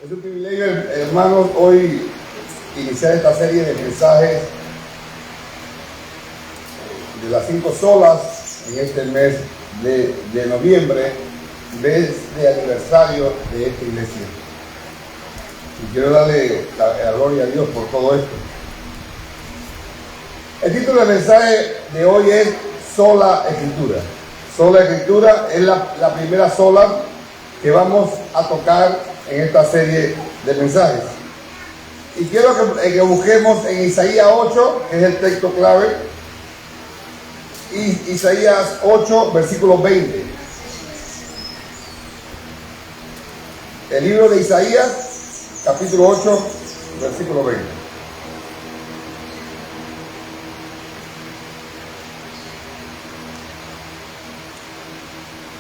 Es un privilegio, hermanos, hoy iniciar esta serie de mensajes de las 5 solas en este mes de noviembre, mes de aniversario de esta iglesia. Y quiero darle la gloria a Dios por todo esto. El título del mensaje de hoy es Sola Escritura. Sola Escritura es la primera sola que vamos a tocar en esta serie de mensajes. Y quiero que busquemos en Isaías 8, que es el texto clave, y Isaías 8, versículo 20. El libro de Isaías, capítulo 8, versículo 20.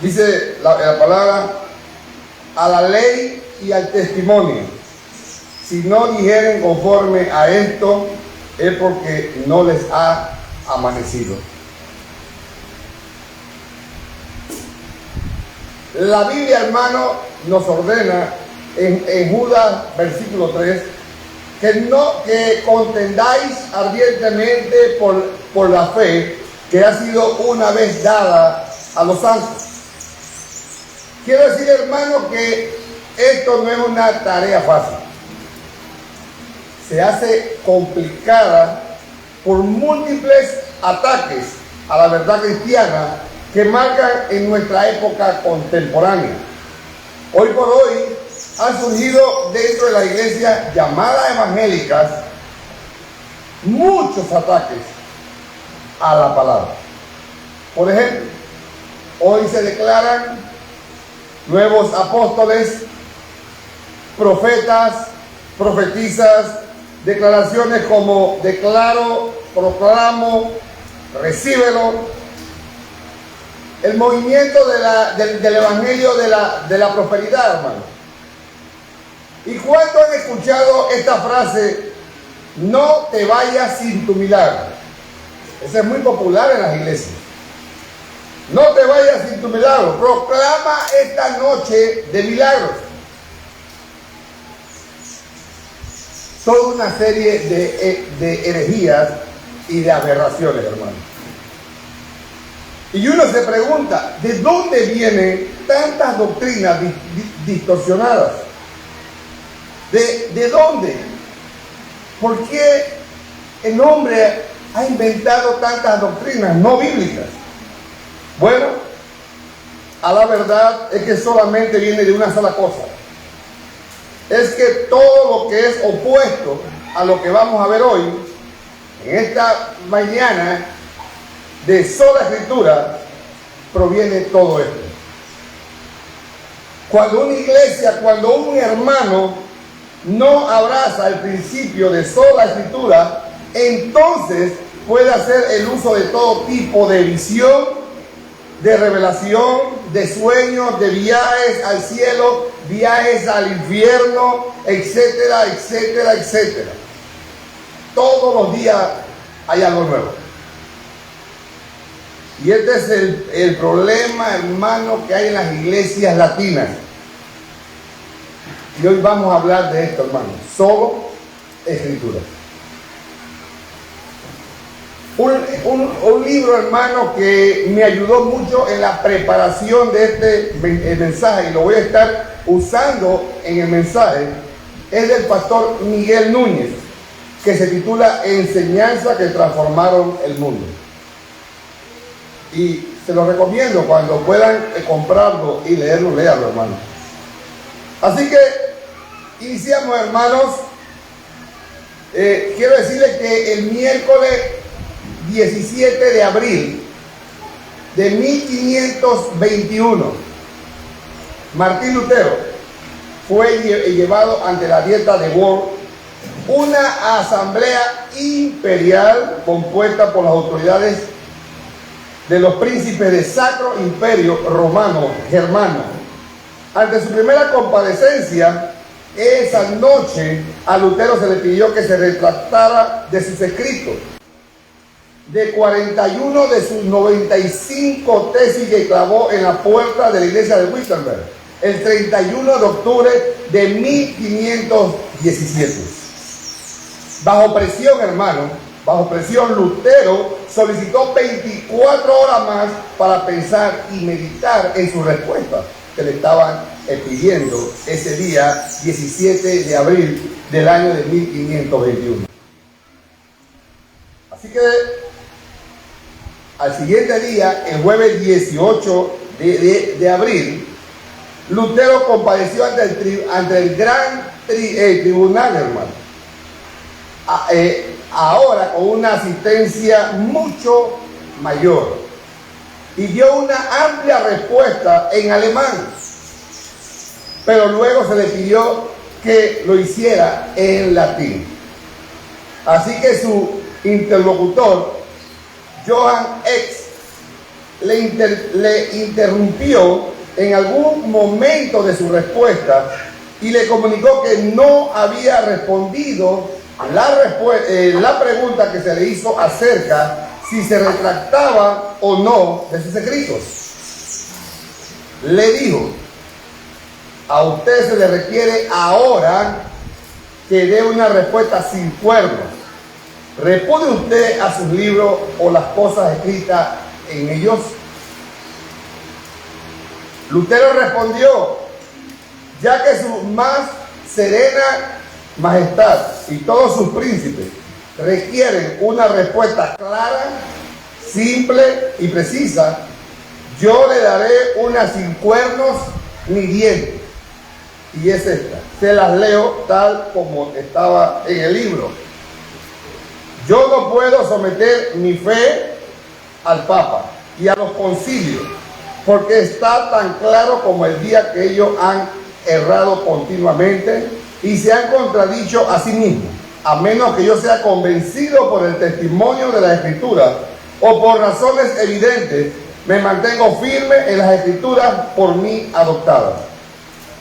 Dice la palabra: a la ley y al testimonio, si no dijeren conforme a esto, es porque no les ha amanecido. La Biblia, hermano, nos ordena en Judas, versículo 3, que contendáis ardientemente por la fe que ha sido una vez dada a los santos. Quiero decir, hermano, que esto no es una tarea fácil. Se hace complicada por múltiples ataques a la verdad cristiana que marcan en nuestra época contemporánea. Hoy por hoy han surgido dentro de la iglesia llamadas evangélicas muchos ataques a la palabra. Por ejemplo, hoy se declaran nuevos apóstoles, profetas, profetizas, declaraciones como declaro, proclamo, recíbelo. El movimiento del evangelio de la prosperidad, hermano. ¿Y cuánto han escuchado esta frase? No te vayas sin tu milagro. Esa es muy popular en las iglesias. No te vayas sin tu milagro. Proclama esta noche de milagros. Toda una serie de herejías y de aberraciones, hermano. Y uno se pregunta, ¿de dónde vienen tantas doctrinas distorsionadas? ¿De dónde? ¿Por qué el hombre ha inventado tantas doctrinas no bíblicas? Bueno, a la verdad es que solamente viene de una sola cosa. Es que todo lo que es opuesto a lo que vamos a ver hoy, en esta mañana de sola escritura, proviene todo esto. Cuando una iglesia, cuando un hermano no abraza el principio de sola escritura, entonces puede hacer el uso de todo tipo de visión, de revelación, de sueños, de viajes al cielo, viajes al infierno, etcétera, etcétera, etcétera. Todos los días hay algo nuevo. Y este es el problema, hermano, que hay en las iglesias latinas. Y hoy vamos a hablar de esto, hermano. Solo escritura. Un libro, hermano, que me ayudó mucho en la preparación de este mensaje, y lo voy a estar usando en el mensaje, es del pastor Miguel Núñez, que se titula Enseñanzas que transformaron el mundo. Y se lo recomiendo, cuando puedan comprarlo y leerlo, léalo, hermano. Así que iniciamos, hermanos. Quiero decirles que el miércoles 17 de abril de 1521, Martín Lutero fue llevado ante la Dieta de Worms, una asamblea imperial compuesta por las autoridades de los príncipes del Sacro Imperio Romano Germano. Ante su primera comparecencia, esa noche a Lutero se le pidió que se retractara de sus escritos, de 41 de sus 95 tesis que clavó en la puerta de la iglesia de Wittenberg. el 31 de octubre de 1517. Bajo presión, hermano, bajo presión, Lutero solicitó 24 horas más para pensar y meditar en su respuesta que le estaban pidiendo ese día 17 de abril del año de 1521. Así que al siguiente día, el jueves 18 de abril, Lutero compareció ante el gran tribunal, hermano. Ahora con una asistencia mucho mayor, y dio una amplia respuesta en alemán, pero luego se le pidió que lo hiciera en latín. Así que su interlocutor, Johann Eck, le interrumpió en algún momento de su respuesta y le comunicó que no había respondido la pregunta que se le hizo acerca si se retractaba o no de sus escritos. Le dijo: a usted se le requiere ahora que dé una respuesta sin cuernos. ¿Repudia usted a sus libros o las cosas escritas en ellos? Lutero respondió: ya que su más serena majestad y todos sus príncipes requieren una respuesta clara, simple y precisa, yo le daré una sin cuernos ni dientes. Y es esta. Se las leo tal como estaba en el libro. Yo no puedo someter mi fe al Papa y a los concilios, porque está tan claro como el día que ellos han errado continuamente y se han contradicho a sí mismos, a menos que yo sea convencido por el testimonio de la Escritura o por razones evidentes, me mantengo firme en las Escrituras por mí adoptadas.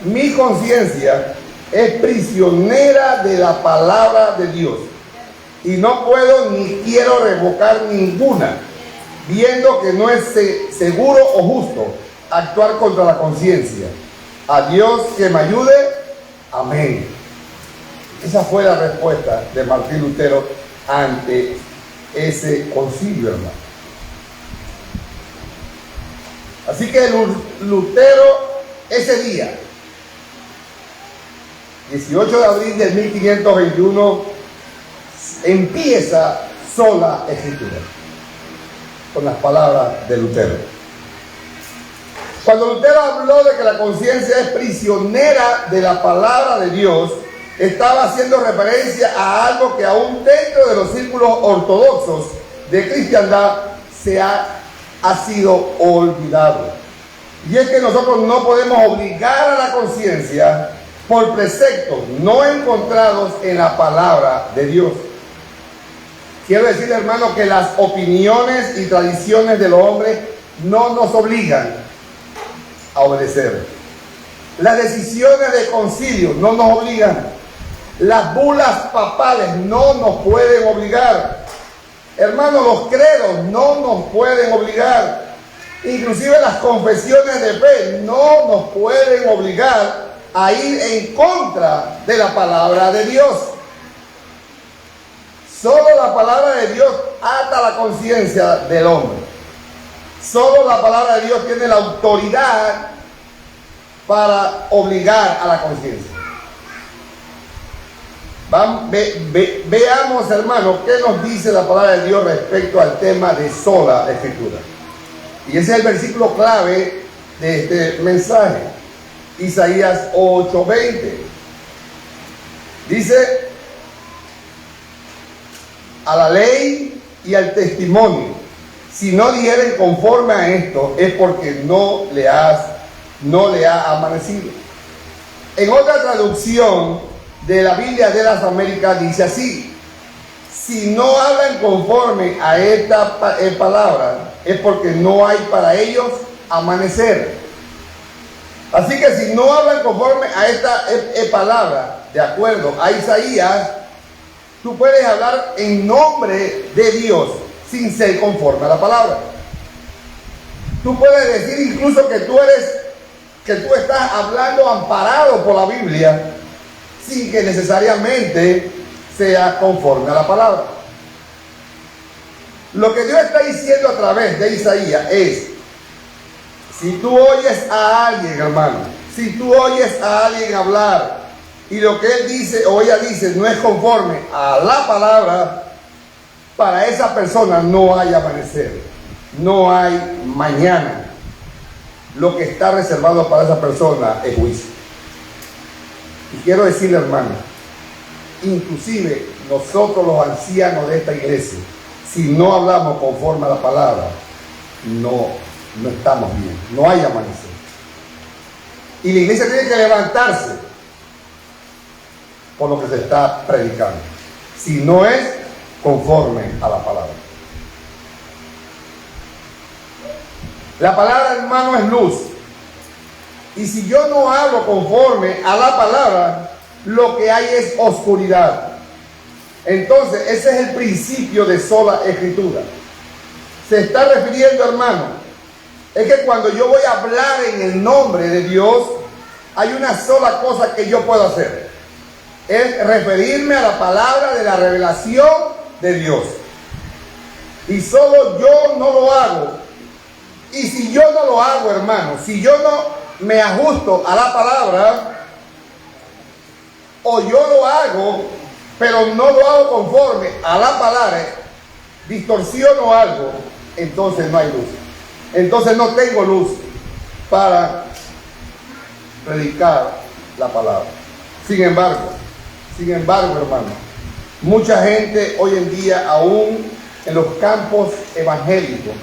Mi conciencia es prisionera de la palabra de Dios y no puedo ni quiero revocar ninguna, viendo que no es seguro o justo actuar contra la conciencia. A Dios que me ayude. Amén. Esa fue la respuesta de Martín Lutero ante ese concilio, hermano. Así que Lutero, ese día, 18 de abril de 1521, empieza sola escritura, con las palabras de Lutero. Cuando Lutero habló de que la conciencia es prisionera de la palabra de Dios, estaba haciendo referencia a algo que aún dentro de los círculos ortodoxos de cristiandad ha sido olvidado. Y es que nosotros no podemos obligar a la conciencia por preceptos no encontrados en la palabra de Dios. Quiero decirle, hermano, que las opiniones y tradiciones de los hombres no nos obligan a obedecer. Las decisiones de concilio no nos obligan. Las bulas papales no nos pueden obligar. Hermano, los credos no nos pueden obligar. Inclusive las confesiones de fe no nos pueden obligar a ir en contra de la palabra de Dios. Solo la palabra de Dios ata la conciencia del hombre. Solo la palabra de Dios tiene la autoridad para obligar a la conciencia. Veamos, hermanos, qué nos dice la palabra de Dios respecto al tema de sola escritura. Y ese es el versículo clave de este mensaje. Isaías 8:20. Dice: a la ley y al testimonio, si no dieren conforme a esto, es porque no le ha amanecido. En otra traducción de la Biblia de las Américas dice así: si no hablan conforme a esta palabra, es porque no hay para ellos amanecer. Así que si no hablan conforme a esta palabra, de acuerdo a Isaías, tú puedes hablar en nombre de Dios sin ser conforme a la palabra. Tú puedes decir incluso que tú eres que tú estás hablando amparado por la Biblia sin que necesariamente sea conforme a la palabra. Lo que Dios está diciendo a través de Isaías es: si tú oyes a alguien, hermano, si tú oyes a alguien hablar y lo que él dice o ella dice no es conforme a la palabra, para esa persona no hay amanecer, no hay mañana. Lo que está reservado para esa persona es juicio. Y quiero decirle, hermano, inclusive nosotros los ancianos de esta iglesia, si no hablamos conforme a la palabra, no estamos bien, no hay amanecer. Y la iglesia tiene que levantarse por lo que se está predicando, si no es conforme a la palabra. La palabra, hermano, es luz. Y si yo no hablo conforme a la palabra, lo que hay es oscuridad. Entonces, ese es el principio de sola escritura. Se está refiriendo, hermano, es que cuando yo voy a hablar en el nombre de Dios, hay una sola cosa que yo puedo hacer. Es referirme a la palabra de la revelación de Dios. Y solo yo no lo hago. Y si yo no lo hago, hermano, si yo no me ajusto a la palabra, o yo lo hago, pero no lo hago conforme a la palabra, distorsiono algo, entonces no hay luz. Entonces no tengo luz para predicar la palabra. Sin embargo, hermano, mucha gente hoy en día, aún en los campos evangélicos,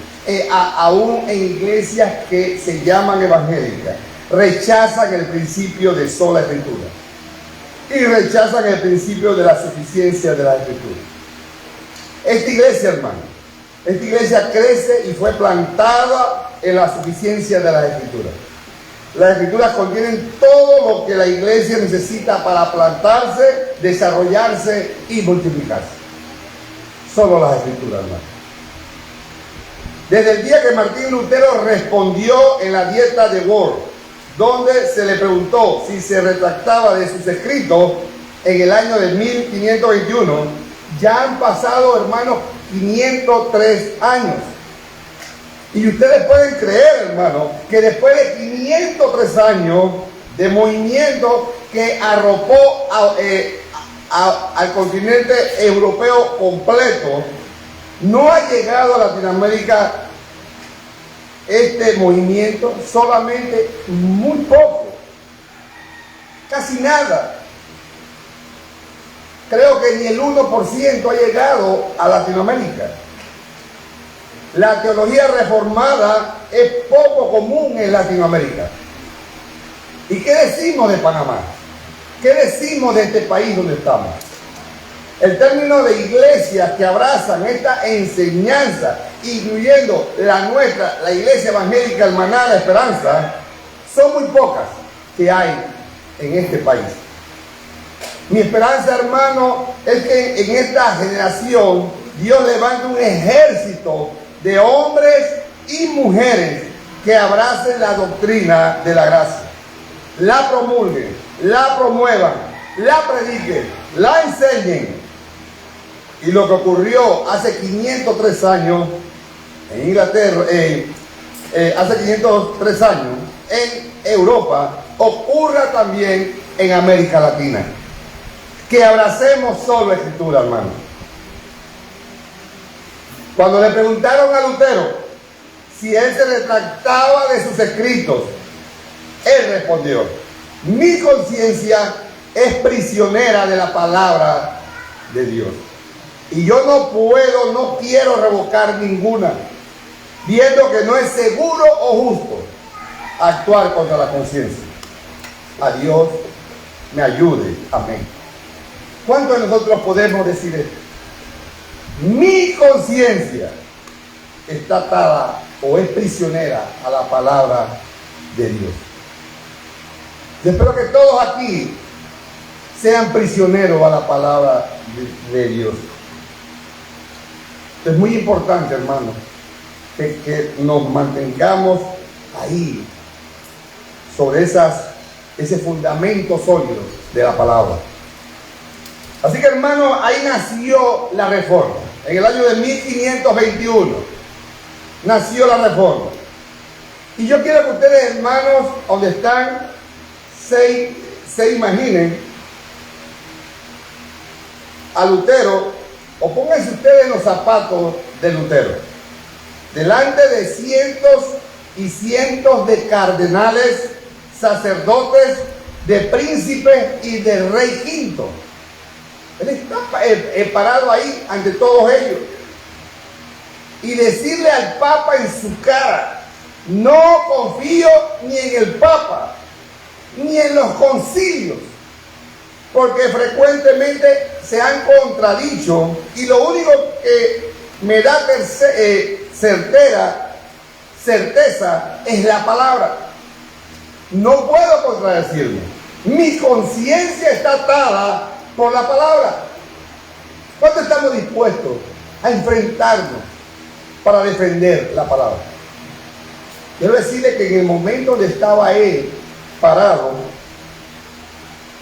aún en iglesias que se llaman evangélicas, rechazan el principio de sola escritura y rechazan el principio de la suficiencia de la escritura. Esta iglesia, hermano, esta iglesia crece y fue plantada en la suficiencia de la escritura. Las escrituras contienen todo lo que la iglesia necesita para plantarse, desarrollarse y multiplicarse. Solo las escrituras, hermano. Desde el día que Martín Lutero respondió en la dieta de Worms, donde se le preguntó si se retractaba de sus escritos en el año de 1521, ya han pasado, hermanos, 503 años. Y ustedes pueden creer, hermano, que después de 503 años de movimiento que arropó al continente europeo completo, no ha llegado a Latinoamérica este movimiento, solamente muy poco, casi nada. Creo que ni el 1% ha llegado a Latinoamérica. La teología reformada es poco común en Latinoamérica. ¿Y qué decimos de Panamá? ¿Qué decimos de este país donde estamos? El término de iglesias que abrazan esta enseñanza, incluyendo la nuestra, la iglesia evangélica Hermaná La Esperanza, son muy pocas que hay en este país. Mi esperanza, hermano, es que en esta generación Dios levante un ejército de hombres y mujeres que abracen la doctrina de la gracia, la promulguen, la promuevan, la prediquen, la enseñen. Y lo que ocurrió hace 503 años en Inglaterra, hace 503 años en Europa, ocurra también en América Latina. Que abracemos solo escritura, hermano. Cuando le preguntaron a Lutero si él se retractaba de sus escritos, él respondió: mi conciencia es prisionera de la palabra de Dios. Y yo no quiero revocar ninguna, viendo que no es seguro o justo actuar contra la conciencia. A Dios me ayude. Amén. ¿Cuántos de nosotros podemos decir esto? Mi conciencia está atada o es prisionera a la palabra de Dios. Yo espero que todos aquí sean prisioneros a la palabra de Dios. Es muy importante, hermano, que nos mantengamos ahí, sobre ese fundamento sólido de la palabra. Así que, hermano, ahí nació la Reforma. En el año de 1521 nació la Reforma. Y yo quiero que ustedes, hermanos, donde están, se imaginen a Lutero, o pónganse ustedes en los zapatos de Lutero, delante de cientos y cientos de cardenales, sacerdotes, de príncipes y del rey Quinto. Él está parado ahí ante todos ellos y decirle al Papa en su cara: no confío ni en el Papa ni en los concilios, porque frecuentemente se han contradicho, y lo único que me da certeza es la palabra. No puedo contradecirme. Mi conciencia está atada por la palabra. ¿Cuánto estamos dispuestos a enfrentarnos para defender la palabra? Quiero decirle que en el momento donde estaba él parado,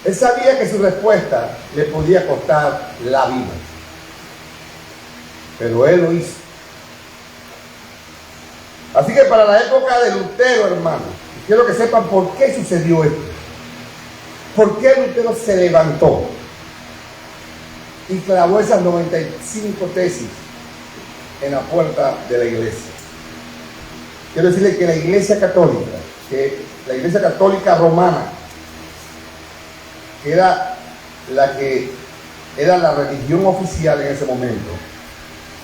él sabía que su respuesta le podía costar la vida, pero él lo hizo. Así que para la época de Lutero, hermano, quiero que sepan por qué sucedió esto. ¿Por qué Lutero se levantó y clavó esas 95 tesis en la puerta de la iglesia? Quiero decirle que la iglesia católica romana, que era la religión oficial en ese momento,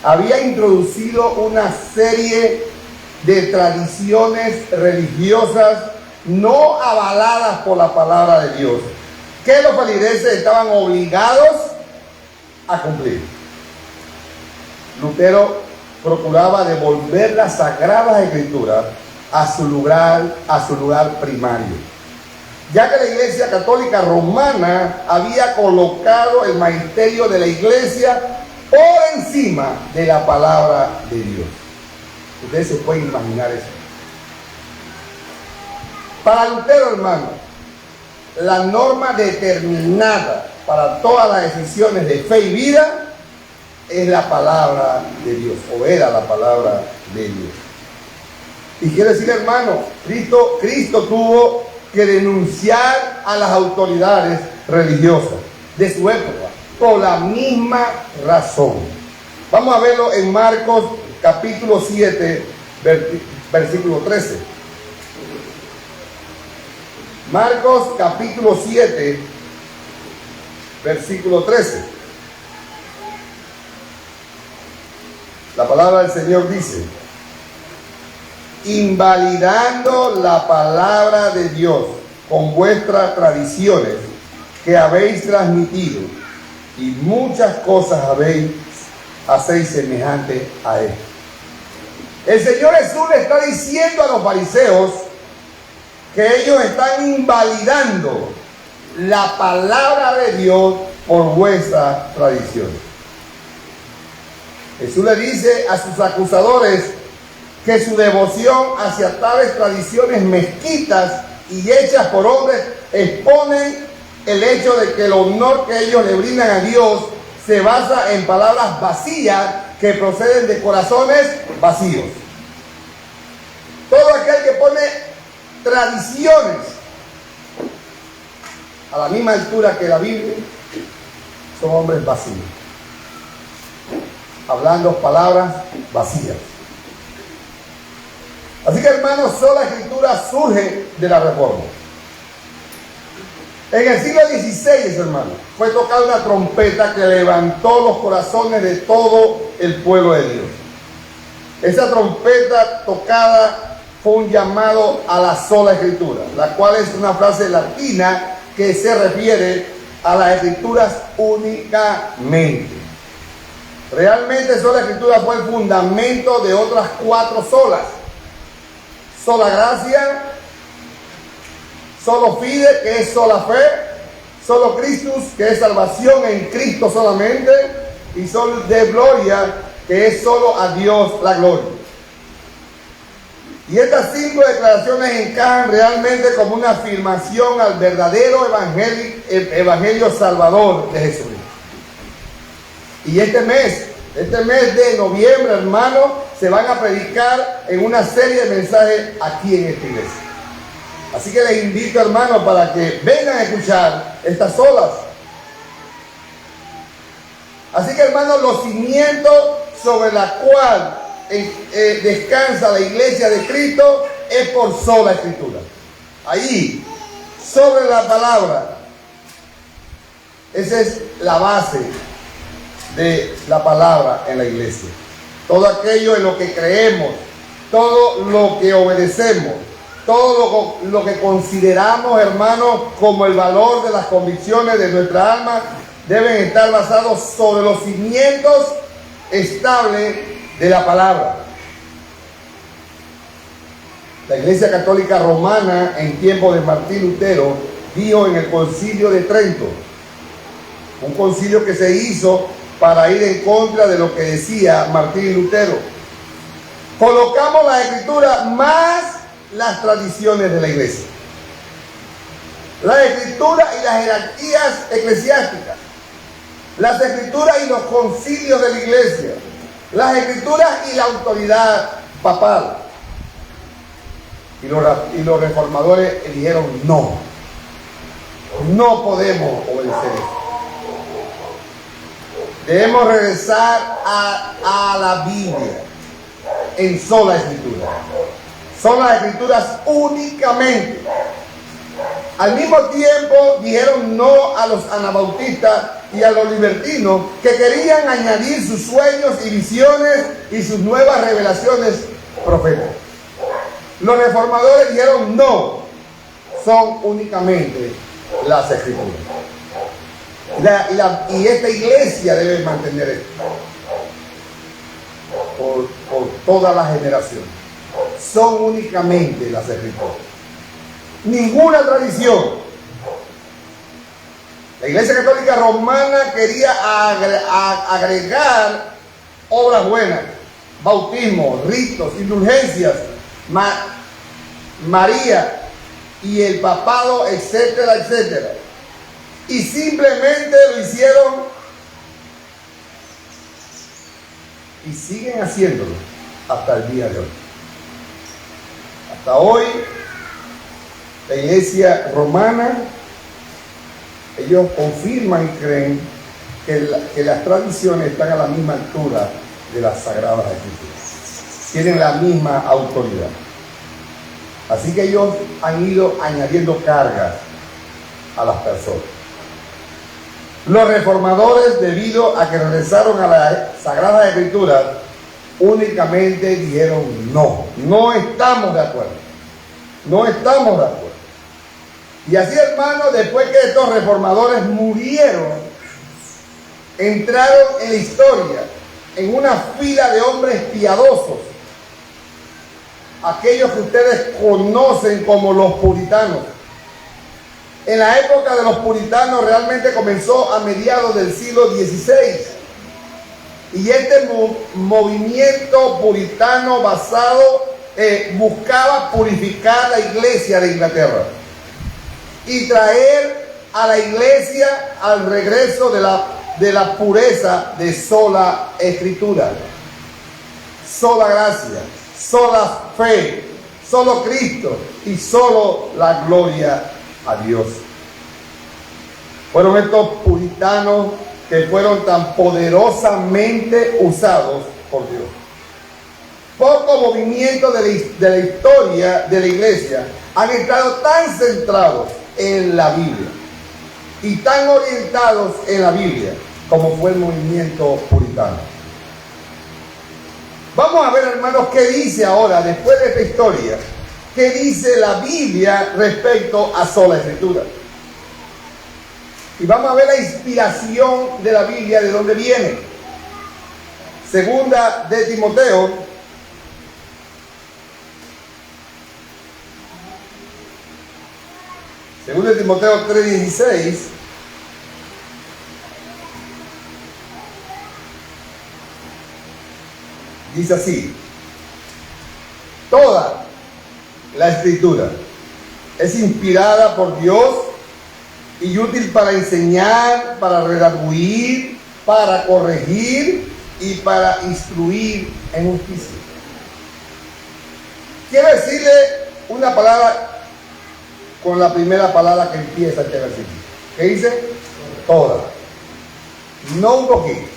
había introducido una serie de tradiciones religiosas no avaladas por la palabra de Dios, que los feligreses estaban obligados a cumplir. Lutero procuraba devolver las sagradas escrituras a su lugar primario, ya que la Iglesia Católica Romana había colocado el magisterio de la Iglesia por encima de la palabra de Dios. Ustedes se pueden imaginar eso. Para Lutero, hermano, la norma determinada para todas las decisiones de fe y vida es la palabra de Dios, o era la palabra de Dios. Y quiero decir, hermano, Cristo tuvo que denunciar a las autoridades religiosas de su época por la misma razón. Vamos a verlo en Marcos capítulo 7, versículo 13. Marcos capítulo 7, versículo 13. La palabra del Señor dice: invalidando la palabra de Dios con vuestras tradiciones que habéis transmitido, y muchas cosas hacéis semejante a él. El Señor Jesús le está diciendo a los fariseos que ellos están invalidando la palabra de Dios por vuestras tradiciones. Jesús le dice a sus acusadores que su devoción hacia tales tradiciones mezquitas y hechas por hombres exponen el hecho de que el honor que ellos le brindan a Dios se basa en palabras vacías que proceden de corazones vacíos. Todo aquel que pone tradiciones a la misma altura que la Biblia son hombres vacíos, hablando palabras vacías. Así que, hermanos, sola escritura surge de la Reforma. En el siglo XVI, hermano, fue tocada una trompeta que levantó los corazones de todo el pueblo de Dios. Esa trompeta tocada fue un llamado a la sola escritura, la cual es una frase latina que se refiere a las escrituras únicamente. Realmente sola escritura fue el fundamento de otras 4 solas: sola gracia, solo fide, que es sola fe, solo Christus, que es salvación en Cristo solamente, y solo de gloria, que es solo a Dios la gloria. Y estas 5 declaraciones encajan realmente como una afirmación al verdadero evangelio salvador de Jesucristo. Y este mes de noviembre, hermanos, se van a predicar en una serie de mensajes aquí en esta iglesia. Así que les invito, hermanos, para que vengan a escuchar estas olas. Así que, hermanos, los cimientos sobre la cual descansa la iglesia de Cristo es por sola escritura. Ahí, sobre la palabra. Esa es la base de la palabra en la iglesia. Todo aquello en lo que creemos, todo lo que obedecemos, todo lo que consideramos, hermanos, como el valor de las convicciones de nuestra alma, deben estar basados sobre los cimientos estables de la palabra. La Iglesia Católica Romana, en tiempo de Martín Lutero, dijo en el Concilio de Trento, un concilio que se hizo para ir en contra de lo que decía Martín Lutero: colocamos la Escritura más las tradiciones de la iglesia. La Escritura y las jerarquías eclesiásticas, las Escrituras y los concilios de la iglesia, las Escrituras y la autoridad papal. Y los reformadores dijeron: no podemos obedecer eso. Debemos regresar a la Biblia en sola escritura. Son las escrituras únicamente. Al mismo tiempo dijeron no a los anabautistas y a los libertinos que querían añadir sus sueños y visiones y sus nuevas revelaciones proféticas. Los reformadores dijeron no, son únicamente las escrituras. Y esta iglesia debe mantener esto por toda la generación. Son únicamente las escrituras. Ninguna tradición. La Iglesia Católica Romana quería agregar obras buenas, bautismo, ritos, indulgencias, María y el papado, etcétera, etcétera. Y simplemente lo hicieron y siguen haciéndolo hasta el día de hoy. Hasta hoy, la Iglesia Romana, ellos confirman y creen que las tradiciones están a la misma altura de las Sagradas Escrituras. Tienen la misma autoridad. Así que ellos han ido añadiendo cargas a las personas. Los reformadores, debido a que regresaron a las Sagradas Escrituras, únicamente dijeron no estamos de acuerdo. No estamos de acuerdo. Y así, hermanos, después que estos reformadores murieron, entraron en la historia en una fila de hombres piadosos, aquellos que ustedes conocen como los puritanos. En la época de los puritanos realmente comenzó a mediados del siglo XVI. Y este movimiento puritano buscaba purificar la iglesia de Inglaterra y traer a la iglesia al regreso de la pureza de sola escritura, sola gracia, sola fe, solo Cristo y solo la gloria a Dios. Fueron estos puritanos que fueron tan poderosamente usados por Dios. Pocos movimientos de la historia de la iglesia han estado tan centrados en la Biblia y tan orientados en la Biblia como fue el movimiento puritano. Vamos a ver, hermanos, qué dice ahora, después de esta historia, qué dice la Biblia respecto a sola escritura. Y vamos a ver la inspiración de la Biblia, de dónde viene. Segunda de Timoteo, segunda de Timoteo 3:16, dice así: toda la Escritura es inspirada por Dios y útil para enseñar, para redarguir, para corregir y para instruir en justicia. Quiero decirle una palabra con la primera palabra que empieza este versículo. ¿Qué dice? Toda. No un poquito.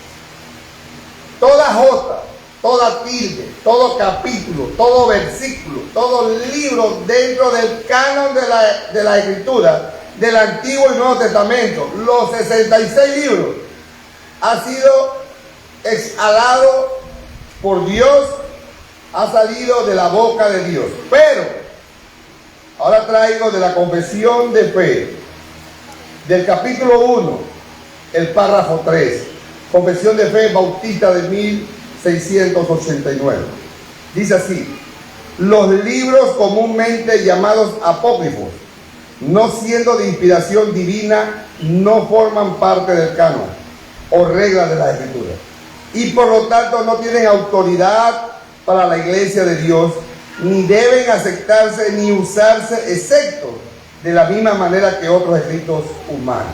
Toda jota, toda tilde, todo capítulo, todo versículo, todo libro dentro del canon de la Escritura, del Antiguo y Nuevo Testamento, los 66 libros, ha sido exhalado por Dios, ha salido de la boca de Dios. Pero ahora traigo de la confesión de fe, del capítulo 1, el párrafo 3, confesión de fe bautista de 1689. Dice así: los libros comúnmente llamados apócrifos, no siendo de inspiración divina, no forman parte del canon o reglas de la Escritura, y por lo tanto no tienen autoridad para la iglesia de Dios, ni deben aceptarse ni usarse, excepto de la misma manera que otros escritos humanos.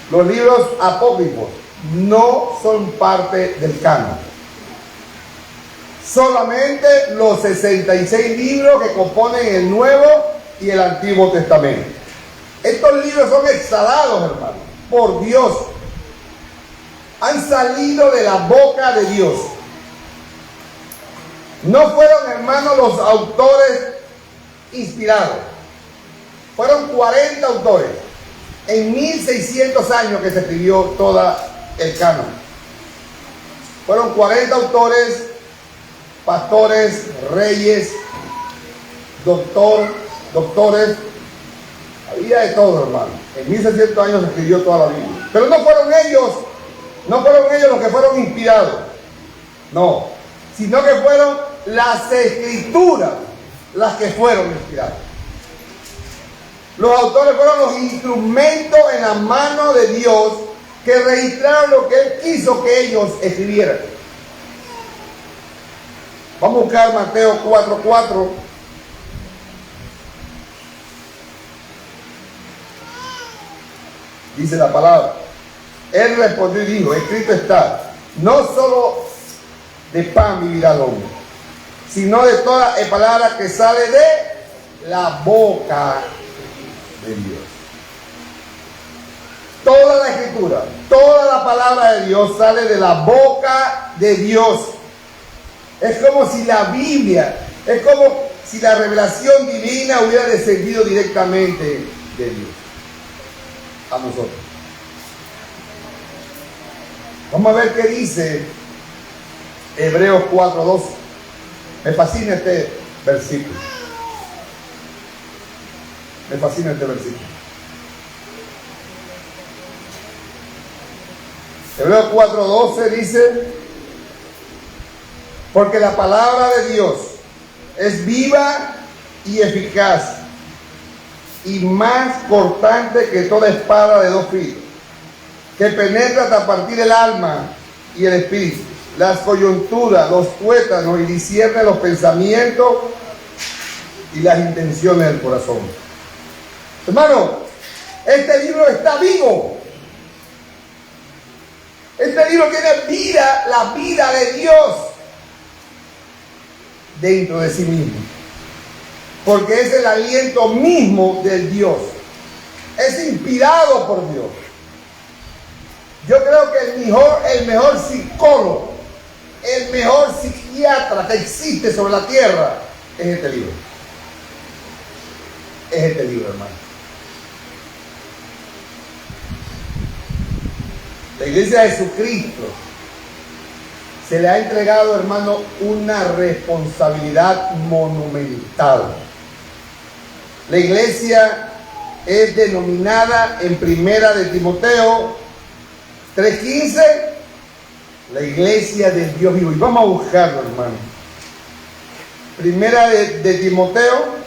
Los libros apócrifos no son parte del canon. Solamente los 66 libros que componen el Nuevo y el Antiguo Testamento. Estos libros son exhalados, hermanos, por Dios. Han salido de la boca de Dios. No fueron, hermanos, los autores inspirados. Fueron 40 autores. En 1600 años que se escribió todo el canon. Fueron 40 autores, pastores, reyes, doctores. Había de todo, hermano. En 1600 años se escribió toda la Biblia. Pero no fueron ellos los que fueron inspirados. No. Sino que fueron las Escrituras las que fueron inspiradas. Los autores fueron los instrumentos en la mano de Dios que registraron lo que Él quiso que ellos escribieran. Vamos a buscar Mateo 4:4. Dice la palabra: Él respondió y dijo, escrito está, no solo de pan vivirá el hombre, sino de toda palabra que sale de la boca de Dios. Toda la Escritura, toda la palabra de Dios sale de la boca de Dios. Es como si la Biblia, es como si la revelación divina hubiera descendido directamente de Dios a nosotros. Vamos a ver qué dice Hebreos 4:12. Me fascina este versículo. Me fascina este versículo. Hebreos 4:12 dice: porque la palabra de Dios es viva y eficaz y más cortante que toda espada de dos filos, que penetra hasta partir el alma y el espíritu, las coyunturas, los tuétanos, y discierne los pensamientos y las intenciones del corazón. Hermano, este libro está vivo. Este libro tiene vida, la vida de Dios dentro de sí mismo, porque es el aliento mismo del Dios. Es inspirado por Dios. Yo creo que el mejor psicólogo, el mejor psiquiatra que existe sobre la tierra es este libro. Es este libro, hermano. La Iglesia de Jesucristo se le ha entregado, hermano, una responsabilidad monumental. La Iglesia es denominada en Primera de Timoteo 3:15, la Iglesia del Dios vivo. Y vamos a buscarlo, hermano. Primera de Timoteo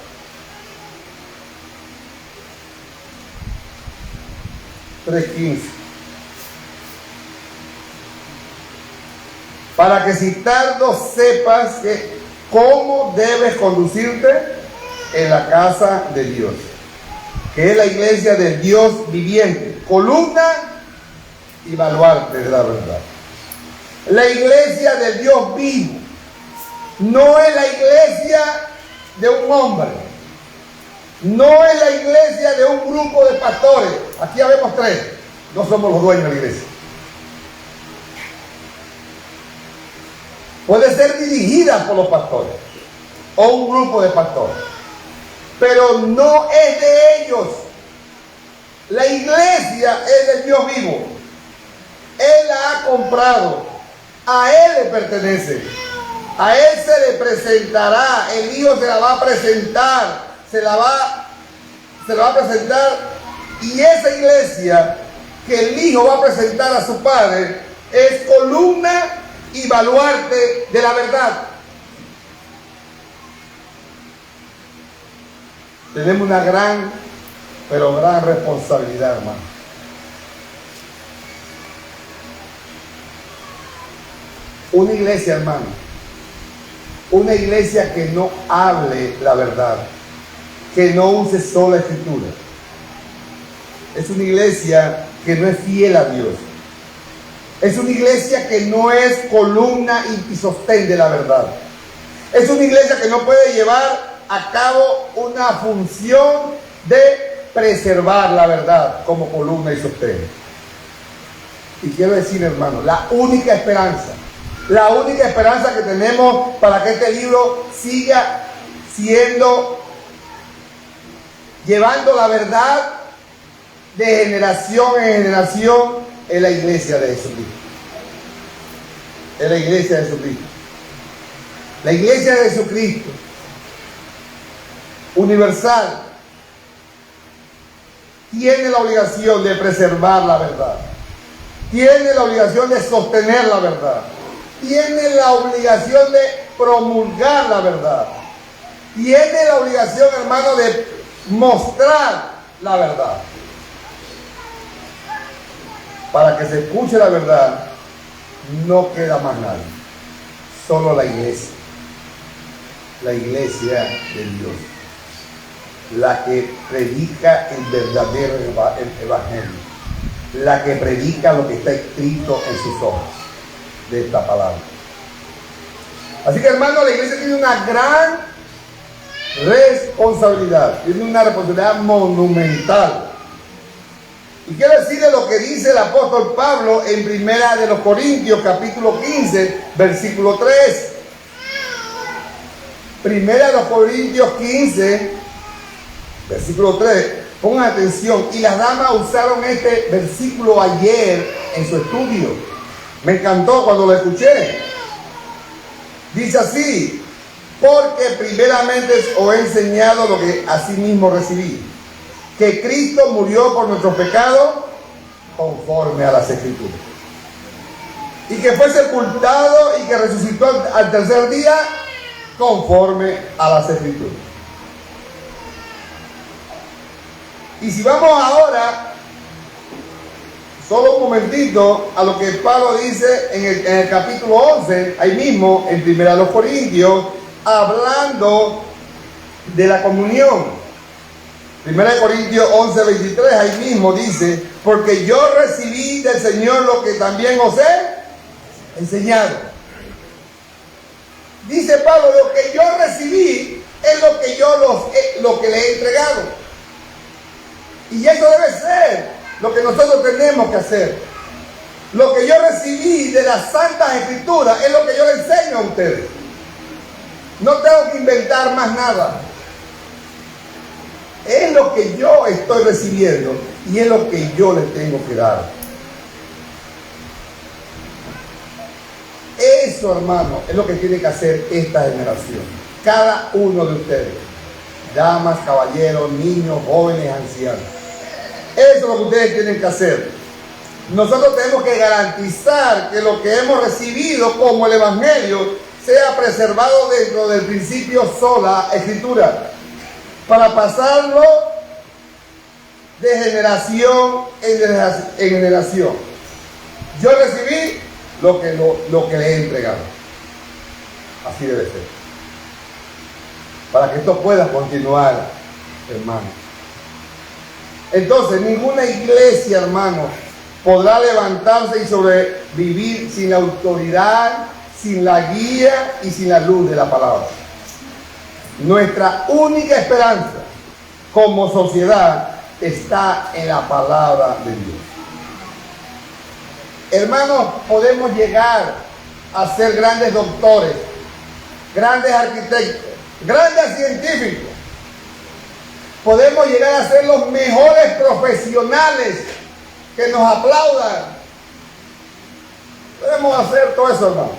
3:15. Para que si tardo sepas cómo debes conducirte en la casa de Dios, que es la iglesia del Dios viviente, columna y baluarte de la verdad. La iglesia del Dios vivo no es la iglesia de un hombre, no es la iglesia de un grupo de pastores. Aquí habemos tres, no somos los dueños de la iglesia. Puede ser dirigida por los pastores o un grupo de pastores, pero no es de ellos. La iglesia es del Dios vivo. Él la ha comprado, a Él le pertenece, a Él se le presentará, el Hijo se la va a presentar, se la va a presentar, y esa iglesia que el Hijo va a presentar a su Padre es columna y baluarte de la verdad. Tenemos una gran, pero gran responsabilidad, hermano. Una iglesia, hermano, una iglesia que no hable la verdad, que no use sola escritura, es una iglesia que no es fiel a Dios. Es una iglesia que no es columna y sostén de la verdad. Es una iglesia que no puede llevar a cabo una función de preservar la verdad como columna y sostén. Y quiero decir, hermano, la única esperanza que tenemos para que este libro siga llevando la verdad de generación en generación, es la iglesia de Jesucristo. Es la iglesia de Jesucristo. La iglesia de Jesucristo, universal, tiene la obligación de preservar la verdad. Tiene la obligación de sostener la verdad. Tiene la obligación de promulgar la verdad. Tiene la obligación, hermano, de mostrar la verdad. Para que se escuche la verdad, no queda más nadie. Solo la iglesia. La iglesia de Dios. La que predica el verdadero evangelio. La que predica lo que está escrito en sus hojas de esta palabra. Así que, hermano, la iglesia tiene una gran responsabilidad. Tiene una responsabilidad monumental. Y quiero decirle lo que dice el apóstol Pablo en Primera de los Corintios, capítulo 15, versículo 3. Primera de los Corintios 15, versículo 3. Pongan atención. Y las damas usaron este versículo ayer en su estudio. Me encantó cuando lo escuché. Dice así: porque primeramente os he enseñado lo que asimismo recibí, que Cristo murió por nuestros pecados conforme a las Escrituras, y que fue sepultado y que resucitó al tercer día conforme a las Escrituras. Y si vamos ahora, solo un momentito, a lo que Pablo dice en el capítulo 11, ahí mismo, en Primera de los Corintios, hablando de la comunión. Primera de Corintios 11, 23, ahí mismo dice: porque yo recibí del Señor lo que también os he enseñado. Dice Pablo: lo que yo recibí es lo que le he entregado. Y eso debe ser lo que nosotros tenemos que hacer. Lo que yo recibí de las Santas Escrituras es lo que yo le enseño a ustedes. No tengo que inventar más nada. Es lo que yo estoy recibiendo y es lo que yo les tengo que dar. Eso, hermano, es lo que tiene que hacer esta generación. Cada uno de ustedes. Damas, caballeros, niños, jóvenes, ancianos. Eso es lo que ustedes tienen que hacer. Nosotros tenemos que garantizar que lo que hemos recibido como el Evangelio sea preservado dentro del principio sola escritura, para pasarlo de generación en generación. Yo recibí lo que le he entregado. Así debe ser. para que esto pueda continuar, hermano. Entonces, ninguna iglesia, hermano, podrá levantarse y sobrevivir sin la autoridad, sin la guía y sin la luz de la palabra. Nuestra única esperanza como sociedad está en la palabra de Dios. Hermanos, podemos llegar a ser grandes doctores, grandes arquitectos, grandes científicos. Podemos llegar a ser los mejores profesionales que nos aplaudan. Podemos hacer todo eso, hermano.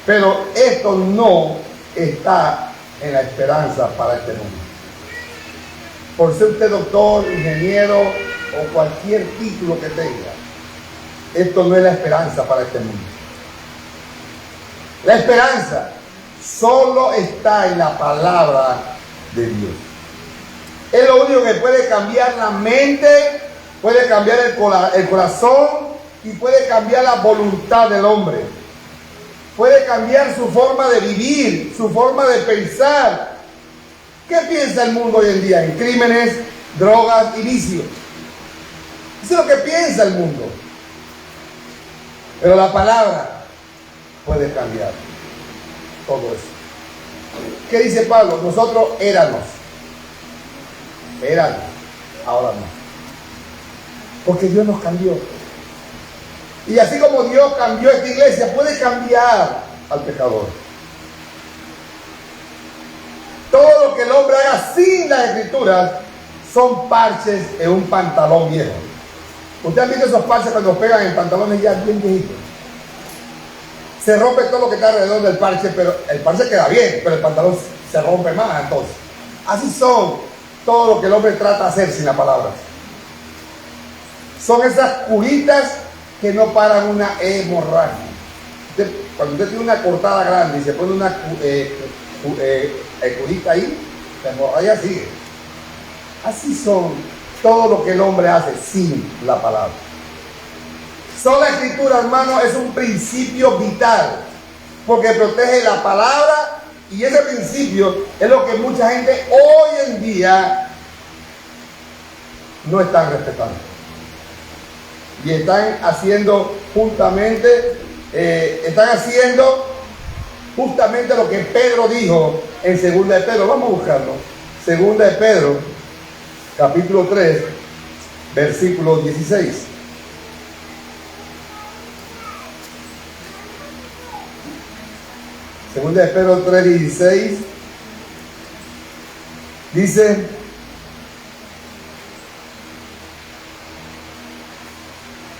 Pero esto no está en la esperanza para este mundo. Por ser usted doctor, ingeniero o cualquier título que tenga, esto no es la esperanza para este mundo. La esperanza solo está en la palabra de Dios. Es lo único que puede cambiar la mente, puede cambiar el corazón y puede cambiar la voluntad del hombre. Puede cambiar su forma de vivir, su forma de pensar. ¿Qué piensa el mundo hoy en día? En crímenes, drogas y vicios. Eso es lo que piensa el mundo. Pero la palabra puede cambiar todo eso. ¿Qué dice Pablo? Nosotros éramos, ahora no. Porque Dios nos cambió. Y así como Dios cambió esta iglesia, puede cambiar al pecador. Todo lo que el hombre haga sin las escrituras son parches en un pantalón viejo. Ustedes han visto esos parches cuando pegan en pantalones ya bien viejitos. Se rompe todo lo que está alrededor del parche, pero el parche queda bien, pero el pantalón se rompe más entonces. Así son todo lo que el hombre trata de hacer sin la palabra. Son esas curitas que no paran una hemorragia. Cuando usted tiene una cortada grande y se pone una curita ahí, la hemorragia sigue. Así son todo lo que el hombre hace sin la palabra. Sola escritura, hermano, es un principio vital, porque protege la palabra, y ese principio es lo que mucha gente hoy en día no están respetando. Y están haciendo justamente lo que Pedro dijo en 2 de Pedro. Vamos a buscarlo. 2 de Pedro, capítulo 3, versículo 16. Segunda de Pedro 3:16 dice: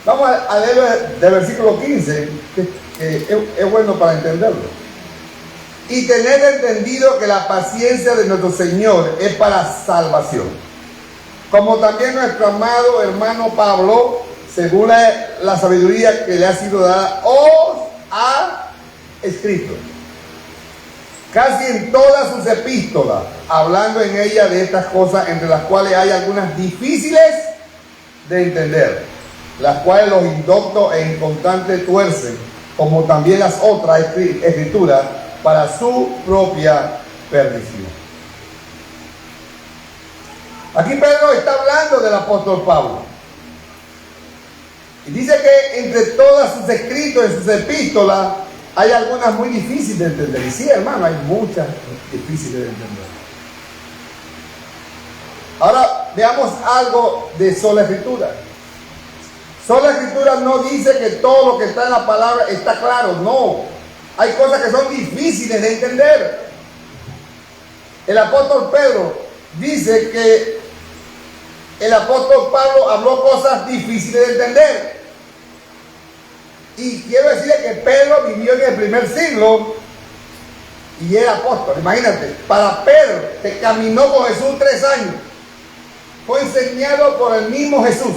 vamos a leer del versículo 15, que es bueno para entenderlo. Y tener entendido que la paciencia de nuestro Señor es para salvación, como también nuestro amado hermano Pablo, según la sabiduría que le ha sido dada, os ha escrito casi en todas sus epístolas, hablando en ella de estas cosas, entre las cuales hay algunas difíciles de entender, las cuales los indoctos e inconstantes tuercen, como también las otras escrituras, para su propia perdición. Aquí Pedro está hablando del apóstol Pablo. Y dice que entre todas sus escritos, en sus epístolas, hay algunas muy difíciles de entender. Y sí, hermano, hay muchas difíciles de entender. Ahora veamos algo de sola escritura. Sola escritura no dice que todo lo que está en la palabra está claro. No. Hay cosas que son difíciles de entender. El apóstol Pedro dice que el apóstol Pablo habló cosas difíciles de entender. Y quiero decirle que Pedro vivió en el primer siglo y era apóstol. Imagínate, para Pedro, que caminó con Jesús 3 años, fue enseñado por el mismo Jesús.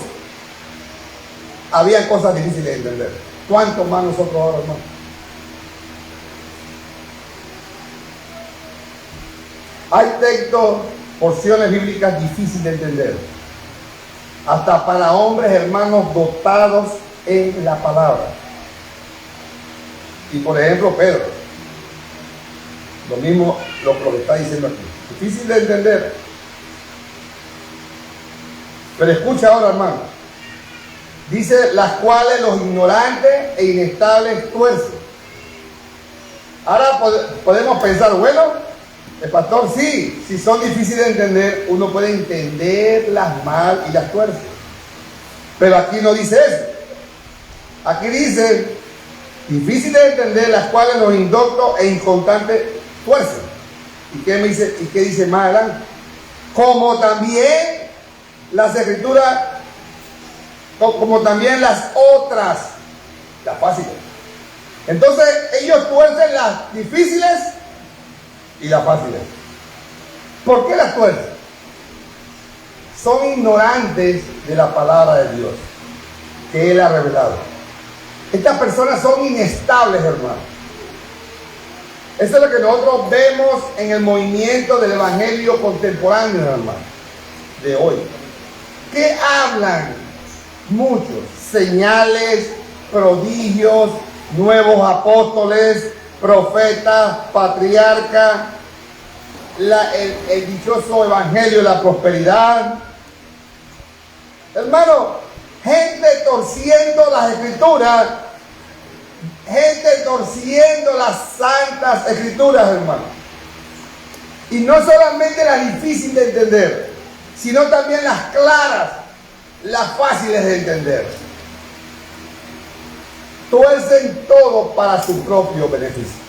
Había cosas difíciles de entender. ¿Cuánto más nosotros ahora, hermano? Hay textos, porciones bíblicas difíciles de entender. Hasta para hombres, hermanos, dotados en la palabra. Y por ejemplo, Pedro. Lo mismo lo que está diciendo aquí. Difícil de entender. Pero escucha ahora, hermano. Dice, las cuales los ignorantes e inestables tuercen. Ahora podemos pensar, bueno, el pastor, sí, si son difíciles de entender, uno puede entenderlas mal y las tuerce. Pero aquí no dice eso. Aquí dice, difíciles de entender, las cuales los indoctos e inconstantes tuercen. ¿Y qué me dice? ¿Y qué dice más adelante? Como también las escrituras, como también las otras, las fáciles. Entonces ellos tuercen las difíciles y las fáciles. ¿Por qué las tuercen? Son ignorantes de la palabra de Dios que Él ha revelado. Estas personas son inestables, hermano. Eso es lo que nosotros vemos en el movimiento del evangelio contemporáneo, hermano, de hoy. ¿Qué hablan? Muchos señales, prodigios, nuevos apóstoles, profetas, patriarcas, el dichoso evangelio de la prosperidad. Hermano, gente torciendo las escrituras, gente torciendo las santas escrituras, hermano. Y no solamente las difíciles de entender, sino también las claras, las fáciles de entender. Tuercen todo para su propio beneficio.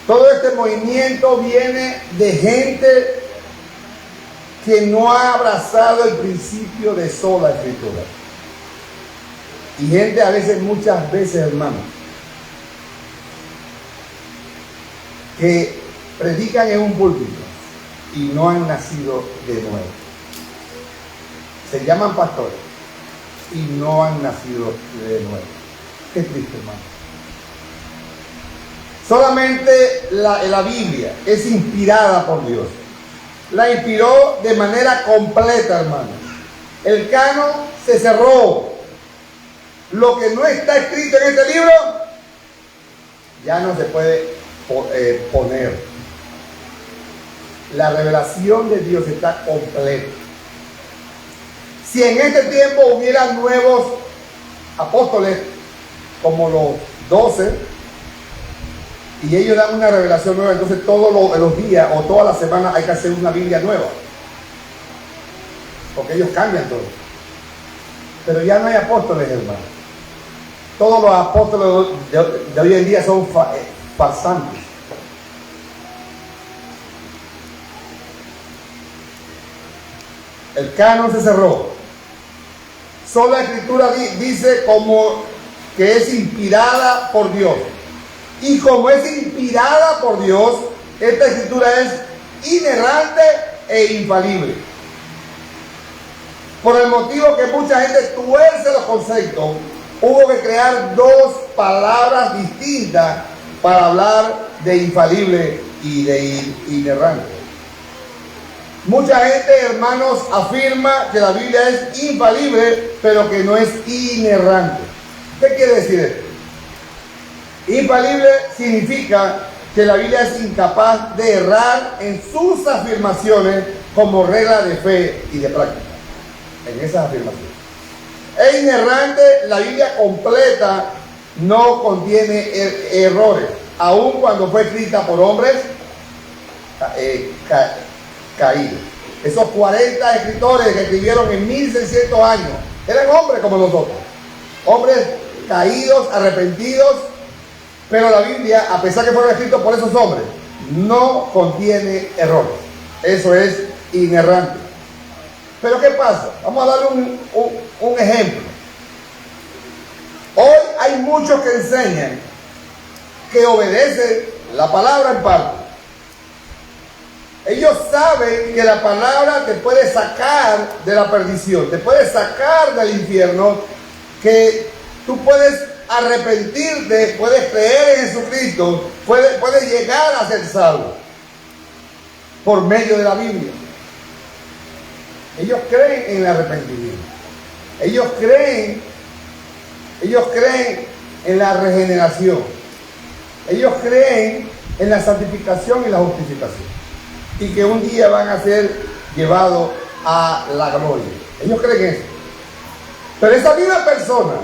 Todo este movimiento viene de gente que no ha abrazado el principio de sola escritura. Y gente a veces, muchas veces, hermano, que predican en un púlpito y no han nacido de nuevo. Se llaman pastores y no han nacido de nuevo. Qué triste, hermano. Solamente la Biblia es inspirada por Dios. La inspiró de manera completa, hermano. El canon se cerró. Lo que no está escrito en este libro ya no se puede poner. La revelación de Dios está completa. Si en este tiempo hubiera nuevos apóstoles como los 12 y ellos dan una revelación nueva, entonces todos los días o todas las semanas hay que hacer una Biblia nueva, porque ellos cambian todo. Pero ya no hay apóstoles, hermano. Todos los apóstoles de hoy en día son farsantes. El canon se cerró. Solo la escritura dice como que es inspirada por Dios. Y como es inspirada por Dios, esta escritura es inerrante e infalible. Por el motivo que mucha gente tuerce los conceptos, hubo que crear dos palabras distintas para hablar de infalible y de inerrante. Mucha gente, hermanos, afirma que la Biblia es infalible, pero que no es inerrante. ¿Qué quiere decir esto? Infalible significa que la Biblia es incapaz de errar en sus afirmaciones como regla de fe y de práctica. En esas afirmaciones. E inerrante, la Biblia completa no contiene errores, aun cuando fue escrita por hombres caídos. Esos 40 escritores que escribieron en 1600 años eran hombres como nosotros, hombres caídos, arrepentidos, pero la Biblia, a pesar que fueron escritos por esos hombres, no contiene errores. Eso es inerrante. Pero ¿qué pasa? Vamos a darle un ejemplo. Hoy hay muchos que enseñan que obedecen la palabra en parte. Ellos saben que la palabra te puede sacar de la perdición, te puede sacar del infierno, que tú puedes arrepentirte, puedes creer en Jesucristo, puedes llegar a ser salvo por medio de la Biblia. Ellos creen en el arrepentimiento. Ellos creen en la regeneración. Ellos creen en la santificación y la justificación, y que un día van a ser llevados a la gloria. Ellos creen eso. Pero esa misma persona